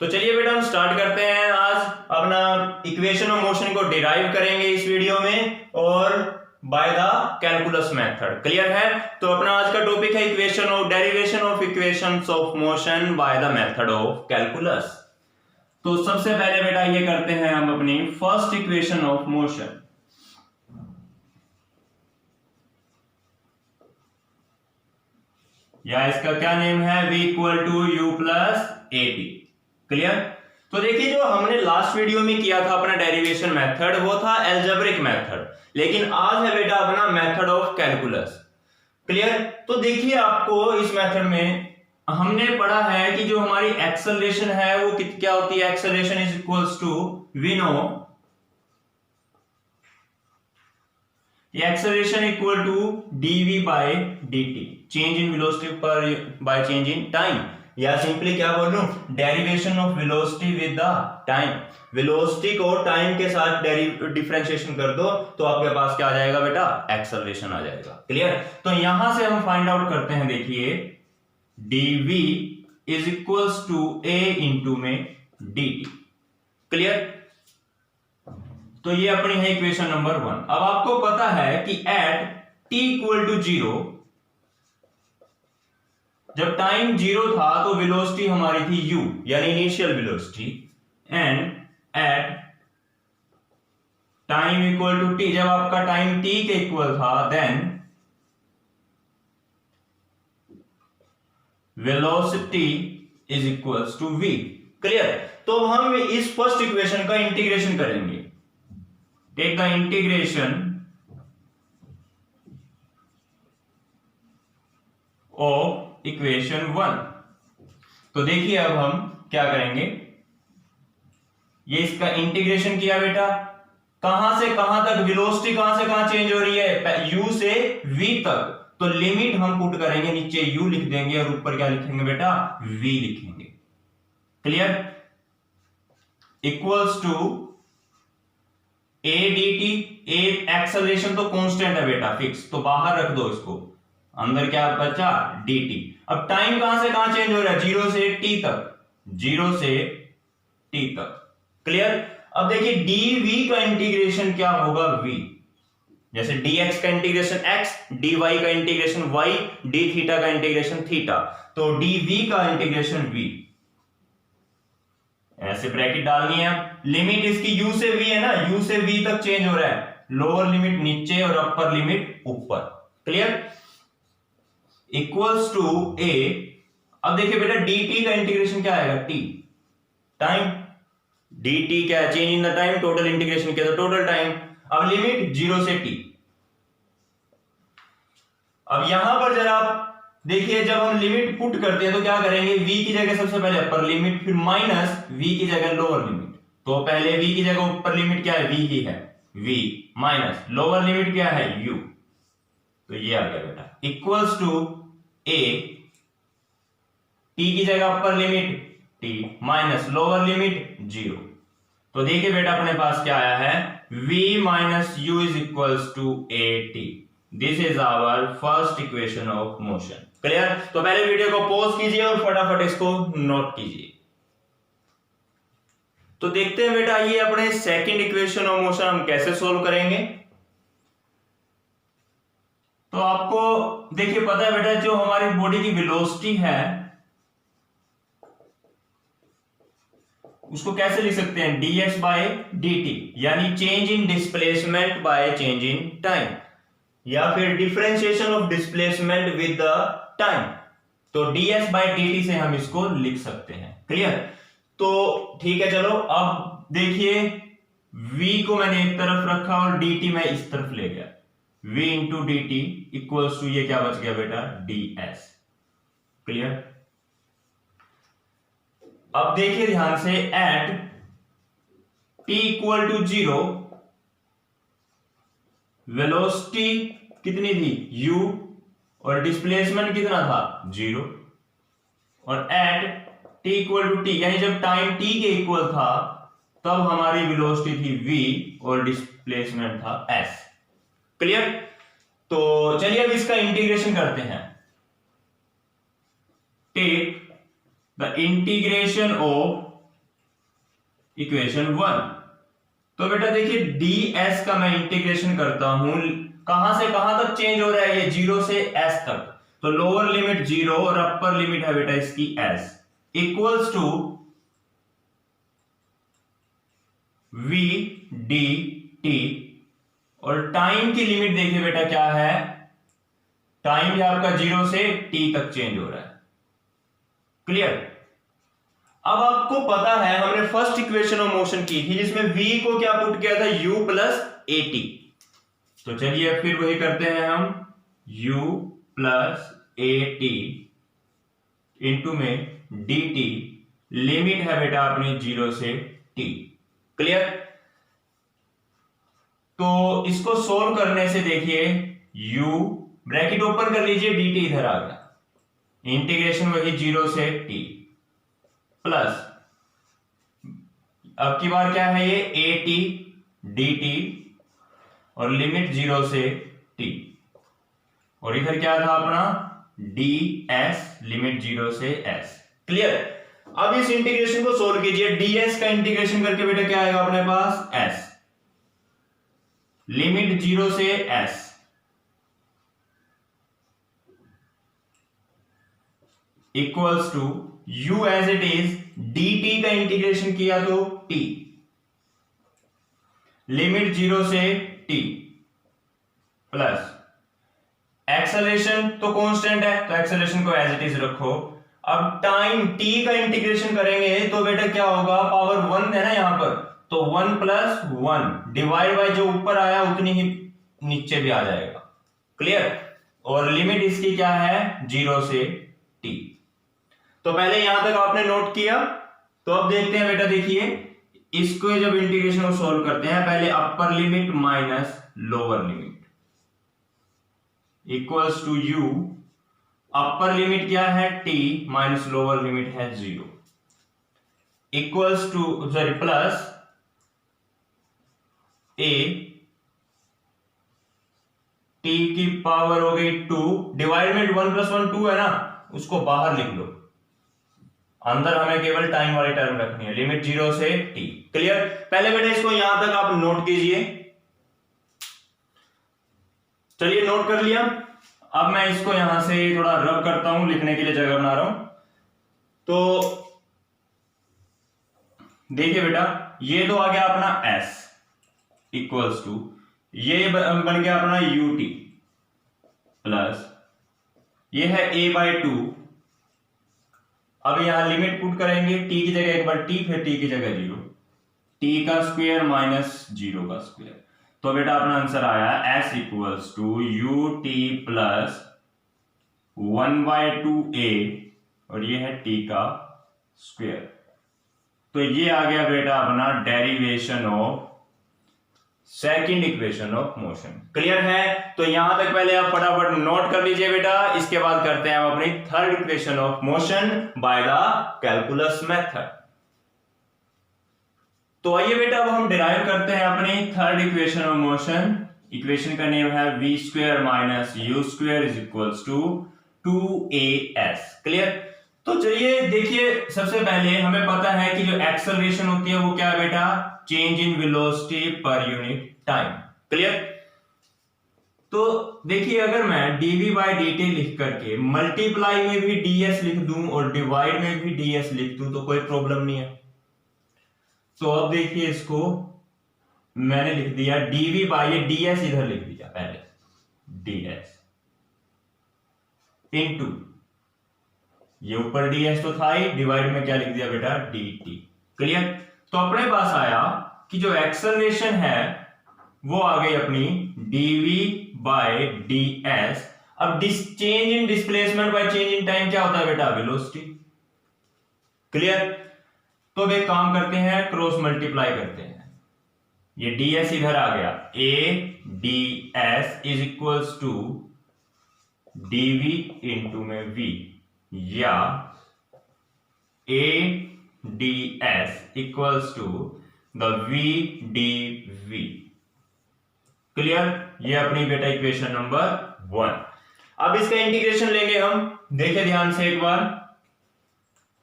तो चलिए बेटा हम स्टार्ट करते हैं। आज अपना इक्वेशन ऑफ मोशन को डिराइव करेंगे इस वीडियो में और bye the calculus method. Clear है? तो अपना आज का टॉपिक है equation of derivation of equations of motion by the method of calculus. तो सबसे पहले बेटा ये करते हैं हम अपनी फर्स्ट इक्वेशन ऑफ मोशन। या इसका क्या नेम है? v equal to u plus a t. Clear? तो देखिए जो हमने लास्ट वीडियो में किया था अपना डेरिवेशन मेथड वो था एल्जेब्रिक मेथड, लेकिन आज है बेटा अपना मेथड ऑफ कैलकुलस। क्लियर? तो देखिए आपको इस मेथड में हमने पढ़ा है कि जो हमारी एक्सेलरेशन है वो क्या होती है? Acceleration is equals to we know acceleration equal to dv by dt, change in velocity पर बाय चेंज इन टाइम, या सिंपली क्या बोलूं, derivation of velocity with the time. Velocity को टाइम के साथ डिफरेंशिएशन कर दो तो आपके पास क्या आ जाएगा बेटा? एक्सेलरेशन आ जाएगा। क्लियर? तो यहां से हम फाइंड आउट करते हैं। देखिए dv is equals to a into में dt। क्लियर? तो ये अपनी है इक्वेशन नंबर 1। अब आपको पता है कि एट t इक्वल टू 0, जब टाइम 0 था तो वेलोसिटी हमारी थी u यानी initial velocity, and at time equal to t, जब आपका टाइम t के इक्वल था, then velocity is equals to v। Clear? तो हम इस फर्स्ट इक्वेशन का इंटीग्रेशन करेंगे। Take the integration of equation 1। तो देखिए अब हम क्या करेंगे, ये इसका इंटीग्रेशन किया बेटा, कहां से कहां तक वेलोसिटी, कहां से कहां चेंज हो रही है? u से v तक। तो लिमिट हम पुट करेंगे, नीचे u लिख देंगे और ऊपर क्या लिखेंगे बेटा? v लिखेंगे। Clear? Equals to a dt। a acceleration तो कांस्टेंट है बेटा, फिक्स, तो बाहर रख दो इसको, अंदर क्या बचा? dt। अब टाइम कहां से कहां चेंज हो रहा है? 0 से t तक, 0 से t तक। क्लियर? अब देखिए dv का इंटीग्रेशन क्या होगा? v, जैसे dx का इंटीग्रेशन x, dy का इंटीग्रेशन y, d थीटा का इंटीग्रेशन थीटा, तो dv का इंटीग्रेशन v। ऐसे ब्रैकेट डालनी है। लिमिट इसकी u से v है ना, u से v तक चेंज हो रहा है, लोअर लिमिट नीचे और अपर लिमिट ऊपर। क्लियर? Equals to a। अब देखिए बेटा dt का इंटीग्रेशन क्या आएगा? t, time. dt क्या है? Change in the time. Total integration क्या था? Total time. अब लिमिट 0 से t। अब यहां पर जरा देखिए जब हम लिमिट पुट करते हैं तो क्या करेंगे? v की जगह सबसे पहले अपर लिमिट, फिर माइनस v की जगह लोअर लिमिट। तो पहले v की जगह ऊपर लिमिट क्या है? v ही है, v माइनस लोअर लिमिट क्या है? u। तो ये आ गया बेटा इक्वल्स टू a, t की जगह upper limit t minus lower limit 0। तो देखिए बेटा अपने पास क्या आया है? v minus u is equals to a t। This is our first equation of motion. Clear? तो पहले वीडियो को पॉज कीजिए और फटाफट इसको नोट कीजिए। तो देखते हैं बेटा ये अपने सेकंड इक्वेशन ऑफ मोशन हम कैसे सोल्व करेंगे। तो आपको देखिए पता है बेटा जो हमारी बॉडी की वेलोसिटी है उसको कैसे लिख सकते हैं? dx बाय dt, यानी change in displacement bye change in time, या फिर differentiation of displacement with the time. तो ds बाय dt से हम इसको लिख सकते हैं। क्लियर? तो ठीक है, चलो अब देखिए v को मैंने एक तरफ रखा और dt मैं इस तरफ ले गया, v into d t equals to ये क्या बच गया बेटा? ds। क्लियर? अब देखिए ध्यान से, at t equal to 0 velocity कितनी थी? u, और डिस्प्लेसमेंट कितना था? 0। और at t equal to t, यानी जब टाइम t के इक्वल था तब हमारी वेलोसिटी थी v और डिस्प्लेसमेंट था s। क्लियर? तो चलिए अब इसका इंटीग्रेशन करते हैं। Take the integration of equation 1। तो बेटा देखिए ds का मैं इंटीग्रेशन करता हूं, कहां से कहां तक चेंज हो रहा है, ये 0 से s तक। तो लोअर लिमिट 0 और अपर लिमिट है बेटा इसकी s, equals to v dt। और टाइम की लिमिट देखिए बेटा क्या है, टाइम भी आपका 0 से t तक चेंज हो रहा है। क्लियर। अब आपको पता है हमने फर्स्ट इक्वेशन ऑफ मोशन की थी जिसमें v को क्या पुट किया था, u प्लस at। तो चलिए फिर वही करते हैं हम, u प्लस at इंटू में dt, लिमिट है बेटा अपनी 0 से t। क्लियर। तो इसको सोल्व करने से देखिए u ब्रैकेट ओपन कर लीजिए, dt इधर आ गया, इंटीग्रेशन वही 0 से t प्लस अब की बार क्या है ये at dt और लिमिट 0 से t, और इधर क्या था अपना ds लिमिट 0 से s। क्लियर। अब इस इंटीग्रेशन को सोल्व कीजिए, ds का इंटीग्रेशन करके बेटा क्या आएगा अपने पास s, लिमिट 0 से s equals to u as it is dt का इंटीग्रेशन किया तो t, लिमिट 0 से t प्लस एक्सेलरेशन तो कांस्टेंट है तो एक्सेलरेशन को एज इट इज रखो। अब टाइम t का इंटीग्रेशन करेंगे तो बेटा क्या होगा, पावर 1 है ना यहां पर, तो 1 प्लस 1 डिवाइड बाय जो ऊपर आया उतनी ही नीचे भी आ जाएगा। क्लियर। और लिमिट इसकी क्या है 0 से t। तो पहले यहां तक आपने नोट किया, तो अब देखते हैं बेटा, देखिए इसको जब इंटीग्रेशन को सॉल्व करते हैं, पहले upper limit minus lower limit equals to u, upper limit क्या है t माइनस लोअर लिमिट है 0 equals to sorry plus a t की पावर हो गई 2 डिवाइड में 1 प्लस 1 2 है ना, उसको बाहर लिख लो, अंदर हमें केवल टाइम वाली टर्म रखनी है, लिमिट 0 से t। क्लियर। पहले बेटा इसको यहां तक आप नोट कीजिए, चलिए नोट कर लिया। अब मैं इसको यहां से थोड़ा रब करता हूं, लिखने के लिए जगह बना रहा हूं। तो देखिए बेटा ये तो आ गया अपना s इक्वल्स टू, ये बन गया अपना ut प्लस ये है a बाय 2। अब यहां लिमिट पुट करेंगे, t की जगह एक बार t, फिर t की जगह 0, t का स्क्वायर माइनस 0 का स्क्वायर। तो बेटा अपना आंसर आया s equals to ut plus 1/2a और ये है t का स्क्वायर। तो ये आ गया बेटा अपना derivation of second equation of motion. Clear है। तो यहां तक पहले आप फटाफट नोट कर लीजिए बेटा, इसके बाद करते हैं हम अपनी third equation of motion by the calculus method. तो आइए बेटा अब हम डिराइव करते हैं अपनी third equation of motion. Equation का नेम है v square minus u square is equals to 2as। Clear. तो चलिए देखिए, सबसे पहले हमें पता है कि जो एक्सेलरेशन होती है वो क्या है बेटा, change in velocity per unit time. Clear. तो देखिए अगर मैं dv बाई dt लिख करके मल्टीप्लाई में भी ds लिख दूं और डिवाइड में भी ds लिख दूं तो कोई प्रॉब्लम नहीं है। तो अब देखिए इसको मैंने लिख दिया dv बाई, ये ds इधर लिख दिया पहले, ds इनटू ये ऊपर ds तो था ही, डिवाइड में क्या लिख दिया बेटा dt। क्लियर। तो अपने पास आया कि जो एक्सेलरेशन है वो आ गई अपनी dv बाय ds। अब change in displacement bye change in time क्या होता है बेटा, वेलोसिटी। क्लियर। तो अब एक काम करते हैं, क्रॉस मल्टीप्लाई करते हैं, ये ds इधर आ गया, a ds is equals to dv into में v, या a ds equals to the v dv। Clear. ये अपनी बेटा इक्वेशन नंबर 1। अब इसका इंटीग्रेशन लेंगे हम, देखिए ध्यान से एक बार,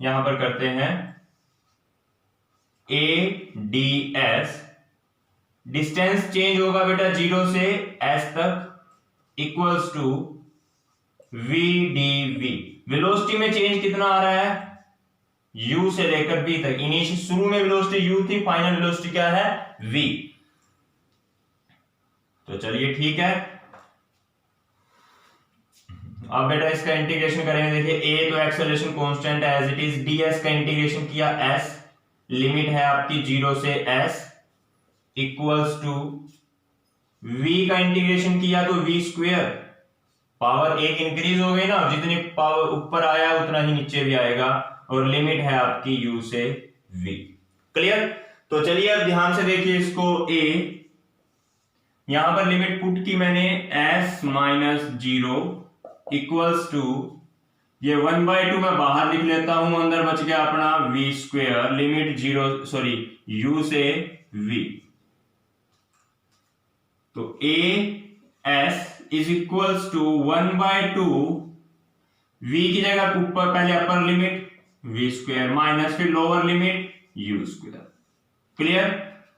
यहां पर करते हैं ADS, डिस्टेंस चेंज होगा बेटा 0 से s तक इक्वल्स टू VdV। वेलोसिटी में चेंज कितना आ रहा है u से लेकर v तक। इनिशियल शुरू में वेलोसिटी u थी, फाइनल वेलोसिटी क्या है v। तो चलिए ठीक है, अब बेटा इसका इंटीग्रेशन करेंगे। देखिए a तो एक्सेलरेशन कांस्टेंट है एज इट इज, ds का इंटीग्रेशन किया s, लिमिट है आपकी 0 से s इक्वल्स टू v का इंटीग्रेशन किया तो v स्क्वायर, पावर एक इंक्रीज हो गई ना, जितनी पावर ऊपर आया उतना ही नीचे भी आएगा, और लिमिट है आपकी u से v। क्लियर? तो चलिए अब ध्यान से देखिए इसको, a यहां पर लिमिट पुट की मैंने s माइनस 0 इक्वल्स टू, ये 1/2 मैं बाहर लिख लेता हूं, अंदर बच गया अपना v square, limit 0 sorry u से v। तो as is equals to 1/2 v की जगह ऊपर पहले upper limit v square minus फिर lower limit u square. Clear?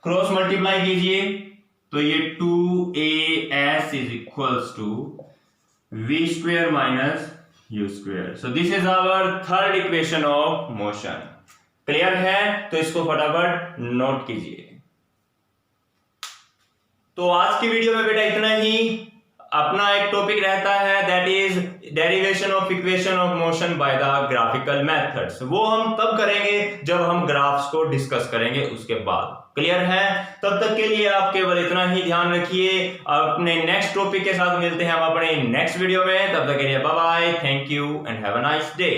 Cross multiply कीजिए तो ये 2as is equals to v square minus u square. So this is our third equation of motion. Clear है? तो इसको फटाफट नोट कीजिए। तो आज की वीडियो में बेटा इतना ही। अपना एक टॉपिक रहता है that is derivation of equation of motion by the graphical methods. वो हम तब करेंगे जब हम ग्राफ्स को डिस्कस करेंगे उसके बाद। क्लियर है? तब तक के लिए आप केवल इतना ही ध्यान रखिए। अपने नेक्स्ट टॉपिक के साथ मिलते हैं हम अपने नेक्स्ट वीडियो में। तब तक के लिए bye bye, thank you and have a nice day.